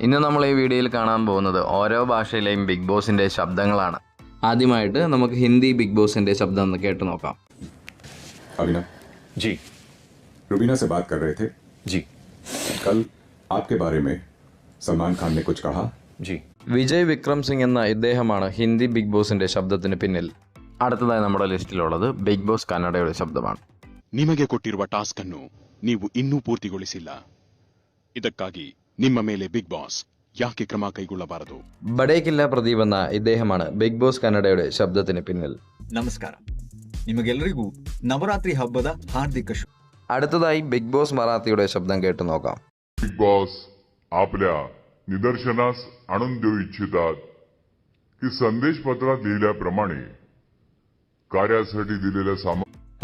ഇന്ന് നമ്മൾ ഈ വീഡിയോയിൽ കാണാൻ പോകുന്നത് ഓരോ ഭാഷയിലെയും ബിഗ് ബോസിൻ്റെ ശബ്ദങ്ങളാണ്. ആദ്യമായിട്ട് നമുക്ക് ഹിന്ദി ബിഗ് ബോസിൻ്റെ ശബ്ദം ഒന്ന് കേട്ട് നോക്കാം. अभिनव जी रुबीना से बात कर रहे थे. जी कल आपके बारे में सलमान खान ने कुछ कहा. जी വിജയ് വിക്രം സിംഗ് എന്ന ഇദ്ദേഹമാണ് ഹിന്ദി ബിഗ് ബോസിൻ്റെ ശബ്ദത്തിന് പിന്നിൽ. അടുത്തതായി നമ്മുടെ ലിസ്റ്റിലുള്ളത് ബിഗ് ബോസ് കന്നഡയുടെ ശബ്ദമാണ്. ನಿಮಗೆ ಕೊಟ್ಟಿರುವ ಟಾಸ್ಕ್ ಅನ್ನು ನೀವು ಇನ್ನೂ ಪೂರ್ತಿಗೊಳಿಸಿಲ್ಲ. ಇದಕ್ಕಾಗಿ ನಿಮ್ಮ ಮೇಲೆ ಬಿಗ್ ಬಾಸ್ ಯಾಕೆ ಕ್ರಮ ಕೈಗೊಳ್ಳಬಾರದು? ബഡേക്കില്ല പ്രദീപ് എന്ന ഇദ്ദേഹമാണ് ബിഗ് ബോസ് കന്നഡയുടെ ശബ്ദത്തിന് പിന്നിൽ. ನಮಸ್ಕಾರ, ನಿಮಗೆಲ್ಲರಿಗೂ ನವರಾತ್ರಿ ಹಬ್ಬದ ಹಾರ್ದಿಕ ಶುಭ. അടുത്തതായി ബിഗ് ബോസ് മറാത്തിയുടെ ശബ്ദം കേട്ടു നോക്കാം. बिग बॉस आपल्या निदर्शनास आणून देऊ इच्छितात की संदेश पत्रात लिहिल्याप्रमाणे कार्यासाठी दिलेल्या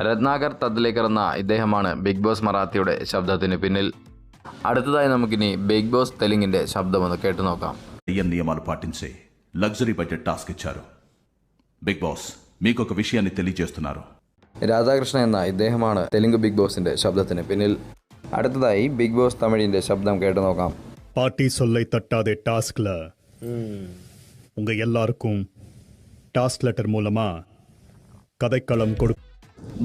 രത്നാകർ തദ്ലേക്കർ എന്ന ഇദ്ദേഹമാണ് ബിഗ് ബോസ് മറാത്തിയുടെ ശബ്ദത്തിന് പിന്നിൽ. അടുത്തതായി നമുക്കിനി ബിഗ് ബോസ് തെലുങ്കിന്റെ ശബ്ദമൊന്ന് കേട്ടു നോക്കാം. నియమాలు పాటించే లగ్జరీ బడ్జెట్ టాస్క్ ఇచ్చారు. బిగ్ బాస్ మీకు ఒక విషయాన్ని తెలియజేస్తున్నారు. രാധാകൃഷ്ണൻ എന്ന ഇദ്ദേഹമാണ് തെലുങ്ക് ബിഗ് ബോസിന്റെ ശബ്ദത്തിന് പിന്നിൽ. അടുത്തതായി ബിഗ് ബോസ് തമിഴിന്റെ ശബ്ദം കേട്ടു നോക്കാം. பாட்டி சொல்லை தட்டாதே டாஸ்க்ல உங்க எல்லாருக்கும் டாஸ்க் லெட்டர் மூலமா கதைக்களம் கொடு.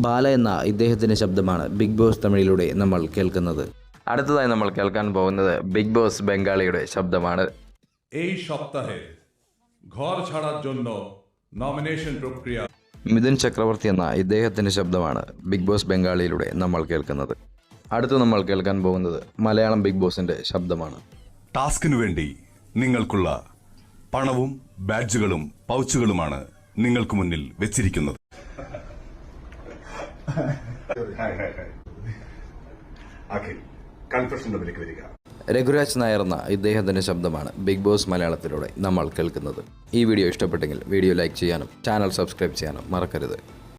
ബാല എന്ന ഇദ്ദേഹത്തിന്റെ ശബ്ദമാണ് ബിഗ് ബോസ് തമിഴിലൂടെ നമ്മൾ കേൾക്കുന്നത്. അടുത്തതായി നമ്മൾ കേൾക്കാൻ പോകുന്നത് ബിഗ് ബോസ് ബംഗാളിയുടെ ശബ്ദമാണ്. এই সপ্তাহে ঘর ছাড়ার জন্য নমিনেশন প্রক্রিয়া. മിഥുൻ ചക്രവർത്തി എന്ന ഇദ്ദേഹത്തിന്റെ ശബ്ദമാണ് ബിഗ് ബോസ് ബംഗാളിയിലൂടെ നമ്മൾ കേൾക്കുന്നത്. അടുത്ത് നമ്മൾ കേൾക്കാൻ പോകുന്നത് മലയാളം ബിഗ് ബോസിന്റെ ശബ്ദമാണ്. ടാസ്കിനു വേണ്ടി നിങ്ങൾക്കുള്ള പണവും ബാഡ്ജുകളും പൗച്ചുകളുമാണ് നിങ്ങൾക്ക് മുന്നിൽ വെച്ചിരിക്കുന്നത്. രഘുരാജ് നായർ എന്ന ഇദ്ദേഹത്തിന്റെ ശബ്ദമാണ് ബിഗ് ബോസ് മലയാളത്തിലൂടെ നമ്മൾ കേൾക്കുന്നത്. ഈ വീഡിയോ ഇഷ്ടപ്പെട്ടെങ്കിൽ വീഡിയോ ലൈക്ക് ചെയ്യാനും ചാനൽ സബ്സ്ക്രൈബ് ചെയ്യാനും മറക്കരുത്.